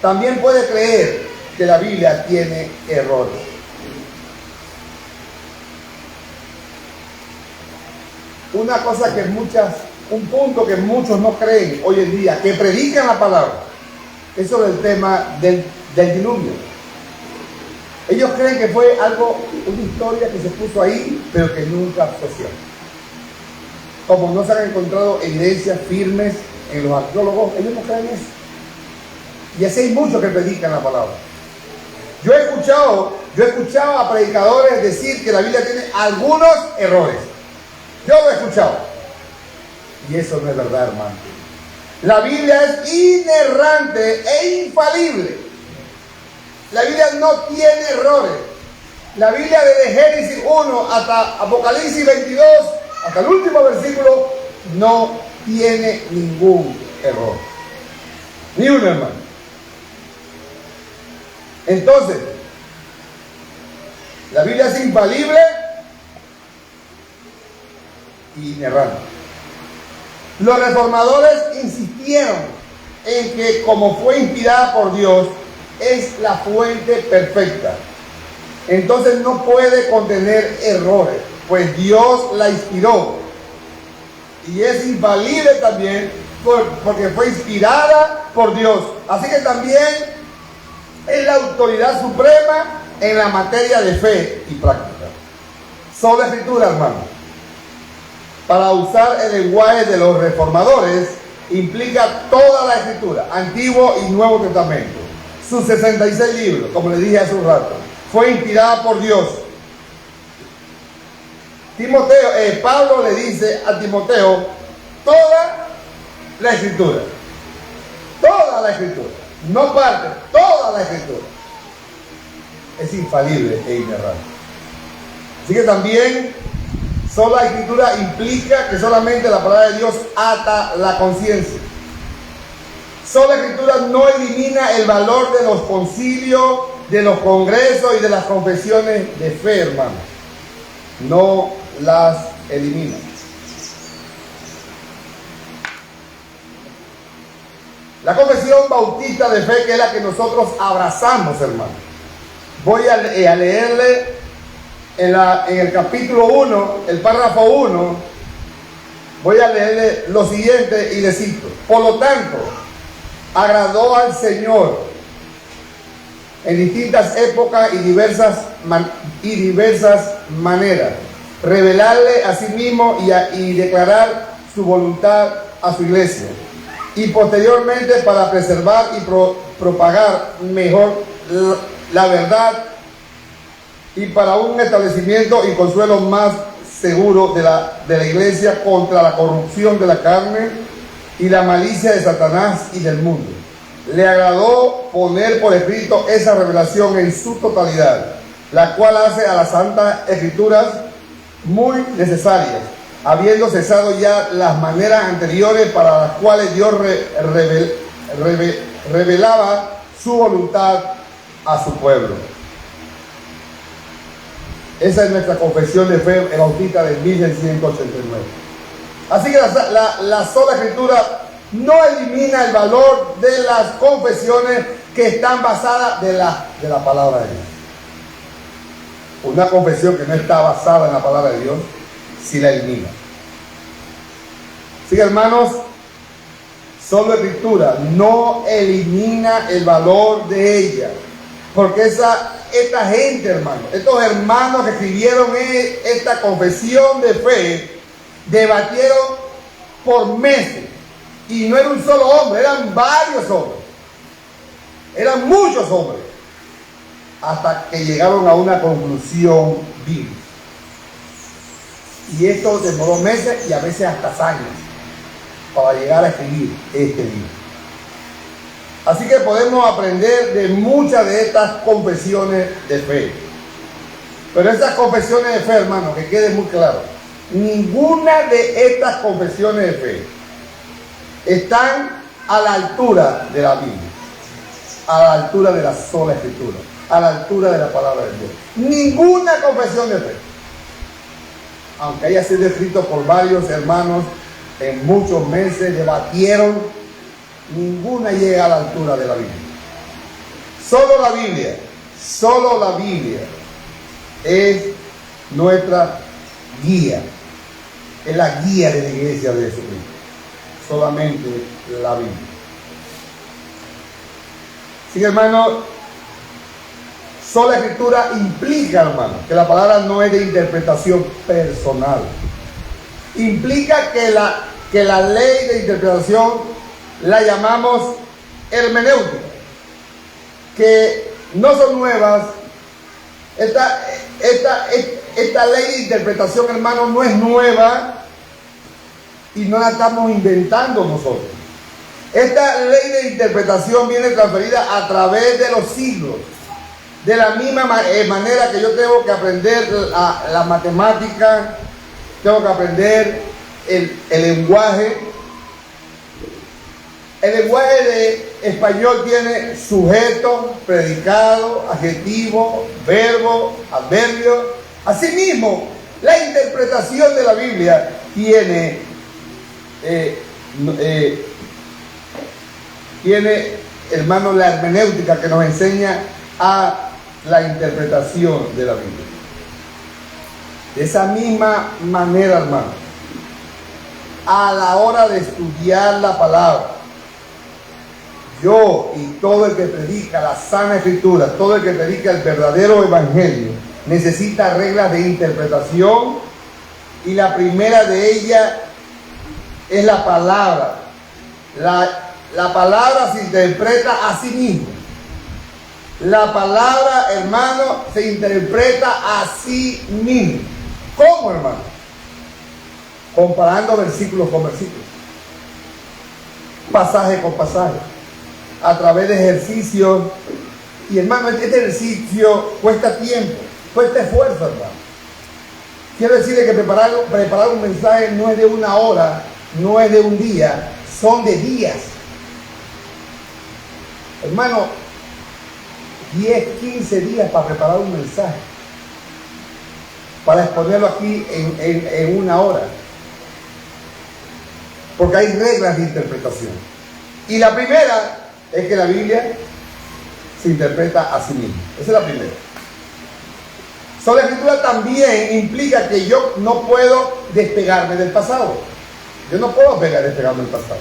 también puede creer que la Biblia tiene errores. Una cosa que un punto que muchos no creen hoy en día, que predican la palabra, es sobre el tema del diluvio. Ellos creen que fue una historia que se puso ahí, pero que nunca sucedió. Como no se han encontrado evidencias firmes en los arqueólogos, ellos no creen eso. Y así hay muchos que predican la palabra. Yo he escuchado a predicadores decir que la Biblia tiene algunos errores. Yo lo he escuchado. Y eso no es verdad, hermano. La Biblia es inerrante e infalible. La Biblia no tiene errores. La Biblia desde Génesis 1 hasta Apocalipsis 22, hasta el último versículo, no tiene ningún error. Ni uno, hermano. Entonces, la Biblia es infalible y inerrante. Los reformadores insistieron en que, como fue inspirada por Dios, es la fuente perfecta. Entonces no puede contener errores, pues Dios la inspiró. Y es infalible también porque fue inspirada por Dios. Así que también es la autoridad suprema en la materia de fe y práctica. Sola Escritura, hermano, para usar el lenguaje de los reformadores, implica toda la Escritura, Antiguo y Nuevo Testamento. Sus 66 libros, como le dije hace un rato, fue inspirada por Dios. Pablo le dice a Timoteo, toda la Escritura, no parte, toda la Escritura es infalible e inerrante. Así que también sola Escritura implica que solamente la palabra de Dios ata la conciencia. Sola Escritura no elimina el valor de los concilios, de los congresos y de las confesiones de fe, hermano. No las elimina. La confesión bautista de fe, que es la que nosotros abrazamos, hermano. Voy a leerle en el capítulo 1, el párrafo 1, voy a leerle lo siguiente y le cito. Por lo tanto, agradó al Señor en distintas épocas y diversas maneras revelarle a sí mismo y declarar su voluntad a su iglesia, y posteriormente para preservar y propagar mejor la verdad, y para un establecimiento y consuelo más seguro de la iglesia contra la corrupción de la carne y la malicia de Satanás y del mundo. Le agradó poner por escrito esa revelación en su totalidad, la cual hace a las Santas Escrituras muy necesarias, habiendo cesado ya las maneras anteriores para las cuales Dios revelaba su voluntad a su pueblo. Esa es nuestra confesión de fe bautista de 1189. Así que la sola Escritura no elimina el valor de las confesiones que están basadas de la palabra de Dios. Una confesión que no está basada en la palabra de Dios, sí la elimina. Así que, hermanos, solo Escritura no elimina el valor de ella, porque esta gente, hermano, estos hermanos que escribieron esta confesión de fe, debatieron por meses. Y no era un solo hombre, eran varios hombres. Eran muchos hombres. Hasta que llegaron a una conclusión bíblica. Y esto demoró meses y a veces hasta años para llegar a escribir este libro. Así que podemos aprender de muchas de estas confesiones de fe. Pero estas confesiones de fe, hermano, que quede muy claro, ninguna de estas confesiones de fe están a la altura de la Biblia, a la altura de la sola Escritura, a la altura de la palabra de Dios. Ninguna confesión de fe, aunque haya sido escrito por varios hermanos en muchos meses, debatieron, ninguna llega a la altura de la Biblia. Solo la Biblia es nuestra guía, es la guía de la iglesia de Jesucristo. Solamente la Biblia. Sí, hermano, sola escritura implica, hermano, que la palabra no es de interpretación personal. Implica que la ley de interpretación la llamamos hermenéutica, que no son nuevas. Esta ley de interpretación, hermano, no es nueva y no la estamos inventando nosotros. Esta ley de interpretación viene transferida a través de los siglos. De la misma manera que yo tengo que aprender la matemática, tengo que aprender el lenguaje. El lenguaje de español tiene sujeto, predicado, adjetivo, verbo, adverbio. Asimismo, la interpretación de la Biblia tiene, hermano, la hermenéutica que nos enseña a la interpretación de la Biblia. De esa misma manera, hermano, a la hora de estudiar la palabra, yo y todo el que predica la sana escritura, todo el que predica el verdadero evangelio, necesita reglas de interpretación, y la primera de ellas es la palabra. La palabra se interpreta a sí misma. La palabra, hermano, se interpreta a sí misma. ¿Cómo, hermano? Comparando versículos con versículos, pasaje con pasaje, a través de ejercicios. Y, hermano, este ejercicio cuesta tiempo, cuesta esfuerzo, hermano. Quiero decirle que preparar un mensaje no es de una hora, no es de un día, son de días. Hermano, 10, 15 días para preparar un mensaje, para exponerlo aquí en una hora. Porque hay reglas de interpretación. Y la primera es que la Biblia se interpreta a sí misma. Esa es la primera. Sola escritura también implica que yo no puedo despegarme del pasado. Yo no puedo despegarme del pasado.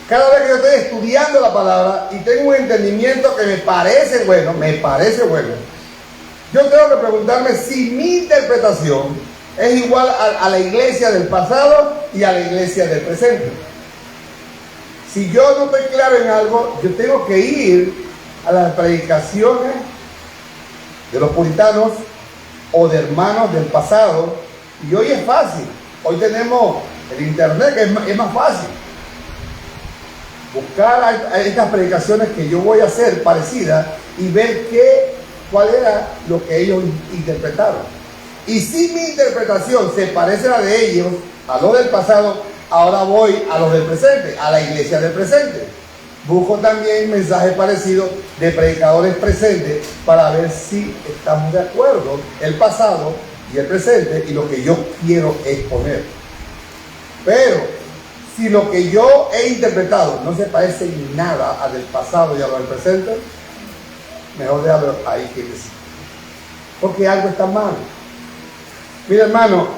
Cada vez que yo estoy estudiando la palabra y tengo un entendimiento que me parece bueno, yo tengo que preguntarme si mi interpretación es igual a la iglesia del pasado y a la iglesia del presente. Si yo no estoy claro en algo, yo tengo que ir a las predicaciones de los puritanos o de hermanos del pasado. Y hoy es fácil. Hoy tenemos el internet, que es más fácil. Buscar a estas predicaciones que yo voy a hacer parecidas y ver cuál era lo que ellos interpretaron. Y si mi interpretación se parece a la de ellos, a lo del pasado, ahora voy a los del presente, a la iglesia del presente. Busco también mensajes parecidos de predicadores presentes para ver si estamos de acuerdo el pasado y el presente y lo que yo quiero exponer. Pero si lo que yo he interpretado no se parece en nada al del pasado y a lo del presente, mejor déjalo ahí que sí. Porque algo está mal. Mira, hermano,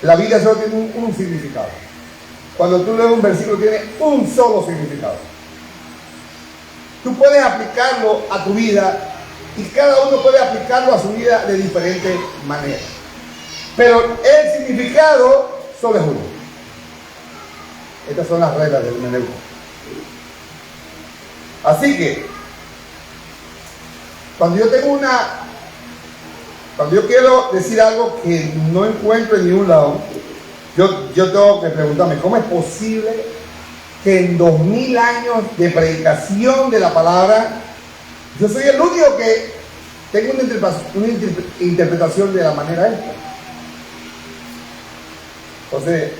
la Biblia solo tiene un significado. Cuando tú lees un versículo tiene un solo significado. Tú puedes aplicarlo a tu vida y cada uno puede aplicarlo a su vida de diferentes maneras. Pero el significado solo es uno. Estas son las reglas del hermenéutica. Así que, cuando yo quiero decir algo que no encuentro en ningún lado, yo tengo que preguntarme, ¿cómo es posible que en 2000 años de predicación de la palabra, yo soy el único que tengo una interpretación de la manera esta? Entonces,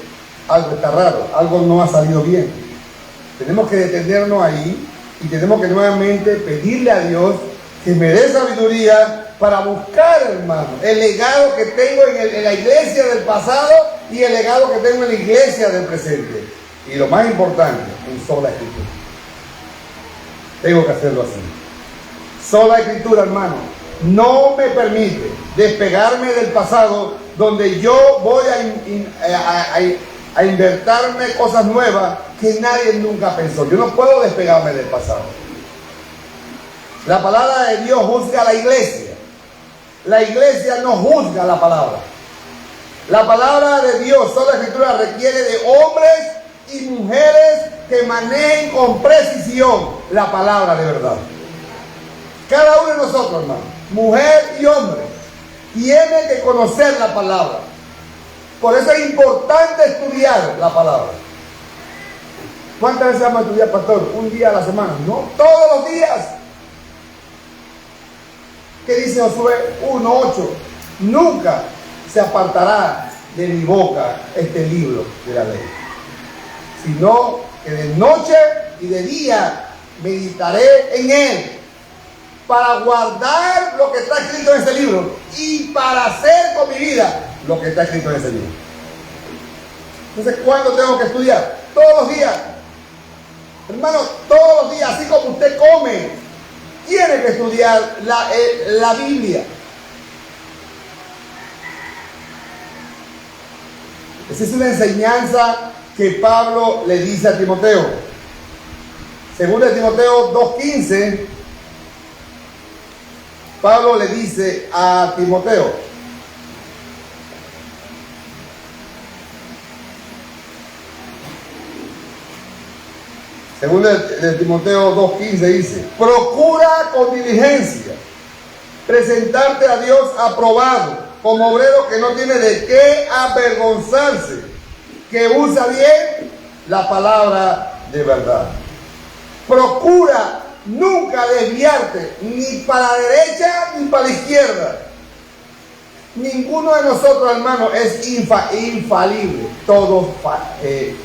algo está raro, algo no ha salido bien. Tenemos que detenernos ahí y tenemos que nuevamente pedirle a Dios que me dé sabiduría para buscar, hermano, el legado que tengo en la iglesia del pasado y el legado que tengo en la iglesia del presente. Y lo más importante, en sola escritura. Tengo que hacerlo así. Sola escritura, hermano, no me permite despegarme del pasado, donde yo voy a inventarme cosas nuevas que nadie nunca pensó. Yo no puedo despegarme del pasado. La palabra de Dios juzga a la iglesia. La iglesia no juzga la palabra. La palabra de Dios, sola escritura, requiere de hombres y mujeres que manejen con precisión la palabra de verdad. Cada uno de nosotros, hermano, mujer y hombre, tiene que conocer la palabra. Por eso es importante estudiar la palabra. ¿Cuántas veces vamos a estudiar, pastor? Un día a la semana. No, todos los días. ¿Qué dice Josué 1:8? Nunca se apartará de mi boca este libro de la ley, sino que de noche y de día meditaré en él, para guardar lo que está escrito en ese libro y para hacer con mi vida lo que está escrito en ese libro. Entonces, ¿cuándo tengo que estudiar? Todos los días. Hermano, todos los días, así como usted come, tiene que estudiar la Biblia. Esa es una enseñanza que Pablo le dice a Timoteo. Según de Timoteo 2:15, Pablo le dice a Timoteo: según de Timoteo 2:15 dice: procura con diligencia presentarte a Dios aprobado, como obrero que no tiene de qué avergonzarse, que usa bien la palabra de verdad. Procura nunca desviarte ni para la derecha ni para la izquierda. Ninguno de nosotros, hermanos, es infalible. Todos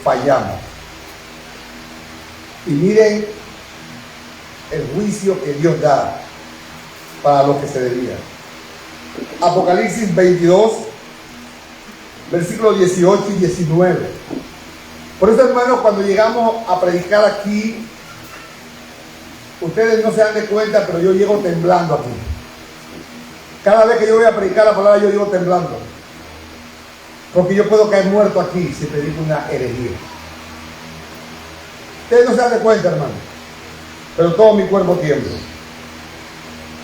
fallamos. Y miren el juicio que Dios da para los que se desvían. Apocalipsis 22, versículos 18 y 19. Por eso, hermanos, cuando llegamos a predicar aquí, ustedes no se dan de cuenta, pero yo llego temblando aquí. Cada vez que yo voy a predicar la palabra, yo llego temblando. Porque yo puedo caer muerto aquí si predico una herejía. Ustedes no se dan de cuenta, hermano, pero todo mi cuerpo tiembla.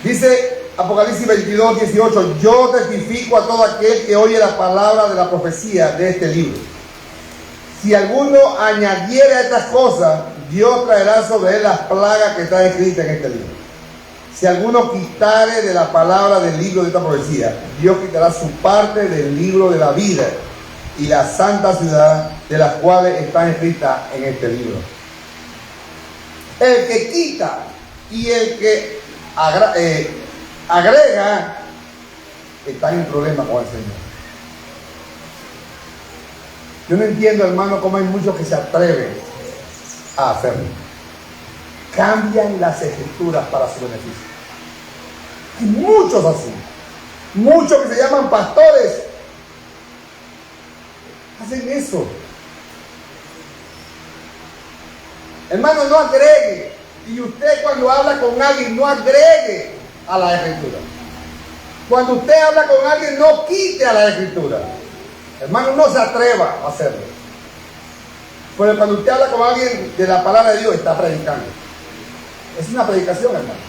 Dice Apocalipsis 22, 18: yo testifico a todo aquel que oye la palabra de la profecía de este libro. Si alguno añadiere a estas cosas, Dios traerá sobre él las plagas que están escritas en este libro. Si alguno quitare de la palabra del libro de esta profecía, Dios quitará su parte del libro de la vida y la santa ciudad, de las cuales están escritas en este libro. El que quita y el que agrega están en problema con el Señor. Yo no entiendo, hermano, cómo hay muchos que se atreven a hacerlo. Cambian las escrituras para su beneficio. Y muchos así. Muchos que se llaman pastores hacen eso. Hermano, no agregue. Y usted, cuando habla con alguien, no agregue a la escritura. Cuando usted habla con alguien, no quite a la escritura. Hermano, no se atreva a hacerlo. Pero cuando usted habla con alguien de la palabra de Dios, está predicando. Es una predicación, hermano.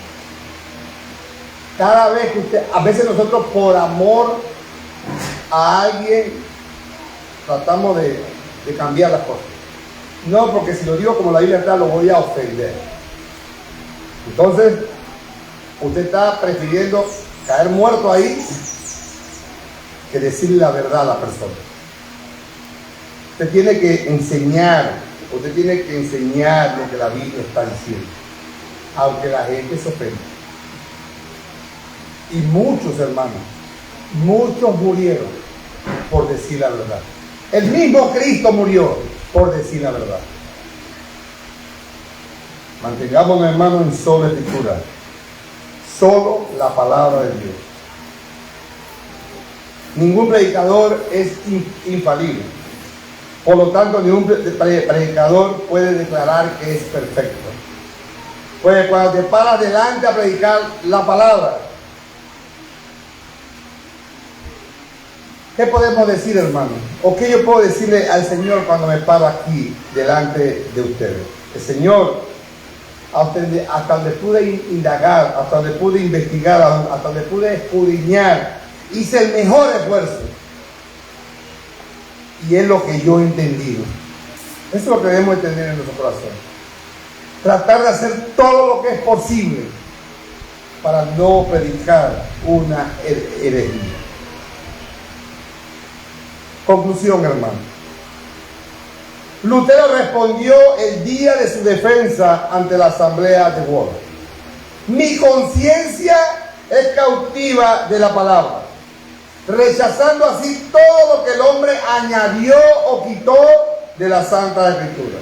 Cada vez que usted, a veces nosotros por amor a alguien tratamos de cambiar las cosas. No, porque si lo digo como la Biblia está, lo voy a ofender. Entonces, usted está prefiriendo caer muerto ahí que decirle la verdad a la persona. Usted tiene que enseñar lo que la Biblia está diciendo, aunque la gente se ofenda. Y muchos, hermanos, muchos murieron por decir la verdad. El mismo Cristo murió por decir la verdad. Mantengámonos, hermanos, en sola escritura. Solo la palabra de Dios. Ningún predicador es infalible. Por lo tanto, ningún predicador puede declarar que es perfecto. Pues cuando te paras delante a predicar la palabra, ¿qué podemos decir, hermano? ¿O qué yo puedo decirle al Señor cuando me paro aquí delante de ustedes? El Señor, hasta donde pude indagar, hasta donde pude investigar, hasta donde pude escudriñar, hice el mejor esfuerzo. Y es lo que yo he entendido. Eso es lo que debemos entender en nuestro corazón. Tratar de hacer todo lo que es posible para no predicar una herejía. Conclusión, hermano. Lutero respondió el día de su defensa ante la asamblea de Worms: mi conciencia es cautiva de la palabra, rechazando así todo lo que el hombre añadió o quitó de la Santa Escritura.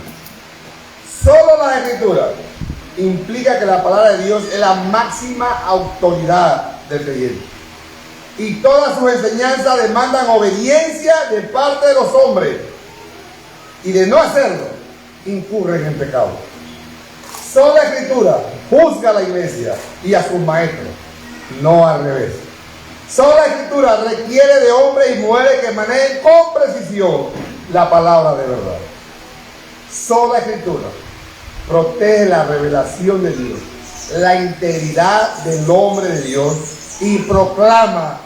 Solo la Escritura implica que la palabra de Dios es la máxima autoridad del creyente. Y todas sus enseñanzas demandan obediencia de parte de los hombres. Y de no hacerlo, incurren en pecado. Solo la Escritura juzga a la iglesia y a sus maestros, no al revés. Solo la Escritura requiere de hombres y mujeres que manejen con precisión la palabra de verdad. Solo la Escritura protege la revelación de Dios, la integridad del nombre de Dios y proclama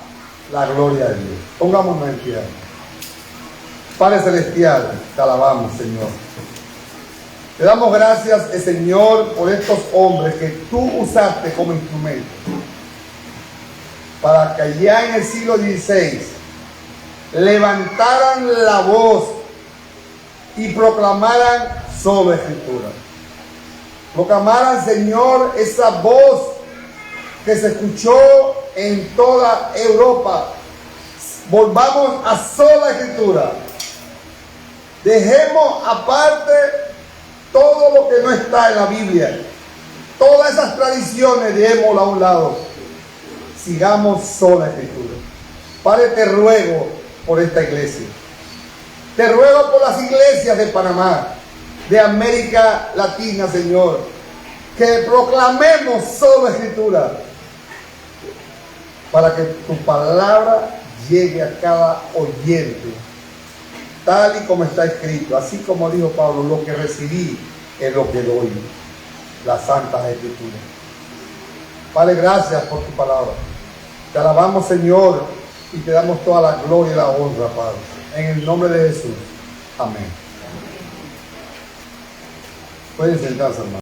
la gloria de Dios. Pongámonos en pie. Padre Celestial, te alabamos, Señor. Te damos gracias, Señor, por estos hombres que tú usaste como instrumento para que allá en el siglo XVI levantaran la voz y proclamaran solo Escritura. Proclamaran, Señor, esa voz que se escuchó en toda Europa. Volvamos a sola Escritura. Dejemos aparte todo lo que no está en la Biblia. Todas esas tradiciones dejémoslas a un lado. Sigamos sola Escritura. Padre, te ruego por esta iglesia. Te ruego por las iglesias de Panamá, de América Latina, Señor, que proclamemos solo Escritura para que tu palabra llegue a cada oyente, tal y como está escrito, así como dijo Pablo: lo que recibí es lo que doy, las santas Escrituras. Padre, gracias por tu palabra. Te alabamos, Señor, y te damos toda la gloria y la honra, Padre, en el nombre de Jesús. Amén. Pueden sentarse, hermano.